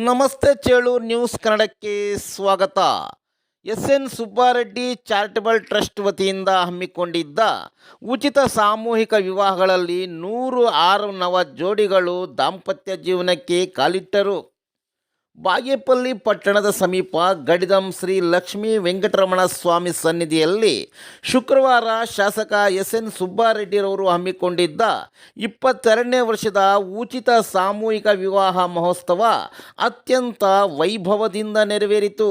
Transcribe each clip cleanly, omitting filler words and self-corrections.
ನಮಸ್ತೆ ಚೇಳು ನ್ಯೂಸ್ ಕನ್ನಡಕ್ಕೆ ಸ್ವಾಗತ. ಎಸ್.ಎನ್. ಸುಬ್ಬಾರೆಡ್ಡಿ ಚಾರಿಟಬಲ್ ಟ್ರಸ್ಟ್ ವತಿಯಿಂದ ಹಮ್ಮಿಕೊಂಡಿದ್ದ ಉಚಿತ ಸಾಮೂಹಿಕ ವಿವಾಹಗಳಲ್ಲಿ 106 ನವ ಜೋಡಿಗಳು ದಾಂಪತ್ಯ ಜೀವನಕ್ಕೆ ಕಾಲಿಟ್ಟರು. ಬಾಗೇಪಲ್ಲಿ ಪಟ್ಟಣದ ಸಮೀಪ ಗಡಿದಂ ಶ್ರೀ ಲಕ್ಷ್ಮೀ ವೆಂಕಟರಮಣ ಸ್ವಾಮಿ ಸನ್ನಿಧಿಯಲ್ಲಿ ಶುಕ್ರವಾರ ಶಾಸಕ ಎಸ್.ಎನ್. ಸುಬ್ಬಾರೆಡ್ಡಿರವರು ಹಮ್ಮಿಕೊಂಡಿದ್ದ 22ನೇ ವರ್ಷದ ಉಚಿತ ಸಾಮೂಹಿಕ ವಿವಾಹ ಮಹೋತ್ಸವ ಅತ್ಯಂತ ವೈಭವದಿಂದ ನೆರವೇರಿತು.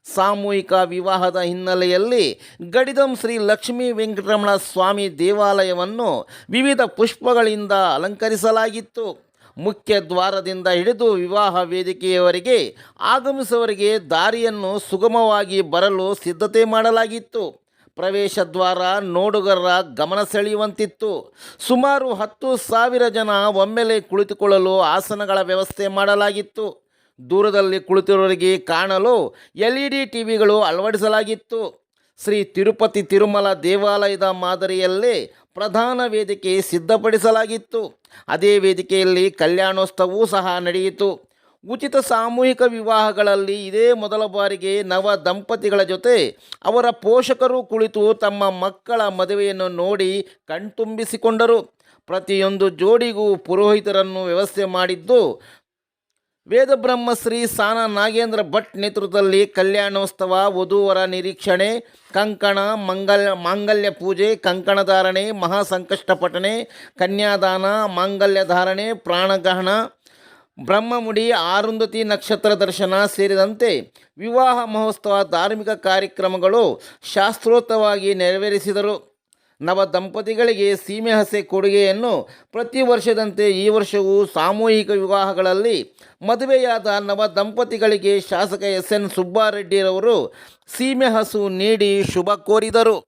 ಸಾಮೂಹಿಕ ವಿವಾಹದ ಹಿನ್ನೆಲೆಯಲ್ಲಿ ಗಡಿದಂ ಶ್ರೀ ಲಕ್ಷ್ಮೀ ವೆಂಕಟರಮಣ ಸ್ವಾಮಿ ದೇವಾಲಯವನ್ನು ವಿವಿಧ ಪುಷ್ಪಗಳಿಂದ ಅಲಂಕರಿಸಲಾಗಿತ್ತು. ಮುಖ್ಯ ದ್ವಾರದಿಂದ ಹಿಡಿದು ವಿವಾಹ ವೇದಿಕೆಯವರೆಗೆ ಆಗಮಿಸುವವರಿಗೆ ದಾರಿಯನ್ನು ಸುಗಮವಾಗಿ ಬರಲು ಸಿದ್ಧತೆ ಮಾಡಲಾಗಿತ್ತು. ಪ್ರವೇಶ ದ್ವಾರ ನೋಡುಗರ ಗಮನ ಸೆಳೆಯುವಂತಿತ್ತು. ಸುಮಾರು 10,000 ಜನ ಒಮ್ಮೆಲೆ ಕುಳಿತುಕೊಳ್ಳಲು ಆಸನಗಳ ವ್ಯವಸ್ಥೆ ಮಾಡಲಾಗಿತ್ತು. ದೂರದಲ್ಲಿ ಕುಳಿತಿರುವವರಿಗೆ ಕಾಣಲು LED ಟಿವಿಗಳು ಅಳವಡಿಸಲಾಗಿತ್ತು. ಶ್ರೀ ತಿರುಪತಿ ತಿರುಮಲ ದೇವಾಲಯದ ಮಾದರಿಯಲ್ಲೇ ಪ್ರಧಾನ ವೇದಿಕೆ ಸಿದ್ಧಪಡಿಸಲಾಗಿತ್ತು. ಅದೇ ವೇದಿಕೆಯಲ್ಲಿ ಕಲ್ಯಾಣೋತ್ಸವವೂ ಸಹ ನಡೆಯಿತು. ಉಚಿತ ಸಾಮೂಹಿಕ ವಿವಾಹಗಳಲ್ಲಿ ಇದೇ ಮೊದಲ ಬಾರಿಗೆ ನವ ದಂಪತಿಗಳ ಜೊತೆ ಅವರ ಪೋಷಕರು ಕುಳಿತು ತಮ್ಮ ಮಕ್ಕಳ ಮದುವೆಯನ್ನು ನೋಡಿ ಕಣ್ತುಂಬಿಸಿಕೊಂಡರು. ಪ್ರತಿಯೊಂದು ಜೋಡಿಗೂ ಪುರೋಹಿತರನ್ನು ವ್ಯವಸ್ಥೆ ಮಾಡಿದ್ದು ವೇದಬ್ರಹ್ಮ ಶ್ರೀ ಸಾನ ನಾಗೇಂದ್ರ ಭಟ್ ನೇತೃತ್ವದಲ್ಲಿ ಕಲ್ಯಾಣೋತ್ಸವ, ವಧೂವರ ನಿರೀಕ್ಷಣೆ, ಕಂಕಣ, ಮಾಂಗಲ್ಯ ಪೂಜೆ, ಕಂಕಣಧಾರಣೆ, ಮಹಾಸಂಕಷ್ಟ ಪಠಣೆ, ಕನ್ಯಾದಾನ, ಮಾಂಗಲ್ಯ ಧಾರಣೆ, ಪ್ರಾಣಗ್ರಹಣ, ಬ್ರಹ್ಮಮುಡಿ, ಆರುಂಧತಿ ನಕ್ಷತ್ರ ದರ್ಶನ ಸೇರಿದಂತೆ ವಿವಾಹ ಮಹೋತ್ಸವ ಧಾರ್ಮಿಕ ಕಾರ್ಯಕ್ರಮಗಳು ಶಾಸ್ತ್ರೋಕ್ತವಾಗಿ ನೆರವೇರಿಸಿದರು. ನವ ದಂಪತಿಗಳಿಗೆ ಸೀಮೆಹಸೆ ಕೊಡುಗೆಯನ್ನು ಪ್ರತಿ ವರ್ಷದಂತೆ ಈ ವರ್ಷವೂ ಸಾಮೂಹಿಕ ವಿವಾಹಗಳಲ್ಲಿ ಮದುವೆಯಾದ ನವ ದಂಪತಿಗಳಿಗೆ ಶಾಸಕ ಎಸ್.ಎನ್. ಸುಬ್ಬಾರೆಡ್ಡಿರವರು ಸೀಮೆಹಸು ನೀಡಿ ಶುಭ ಕೋರಿದರು.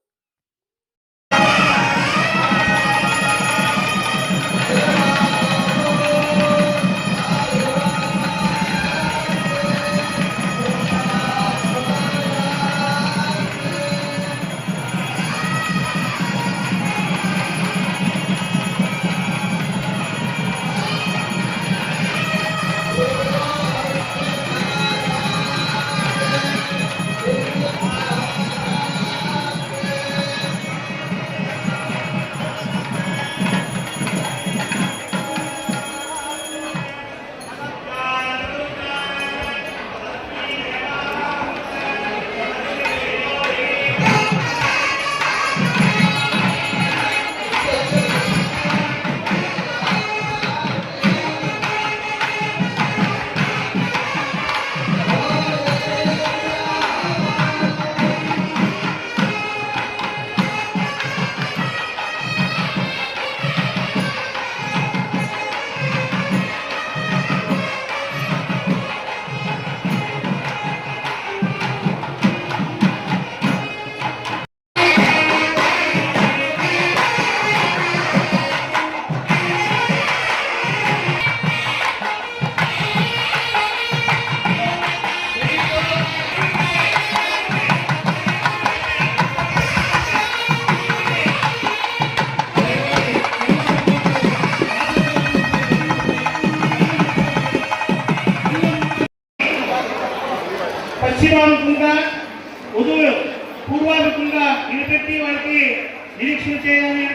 పశ్చిమానుకుంగా పూర్వానుకుంగా నిలబెట్టి వారికి నిరీక్షణ చేయాలని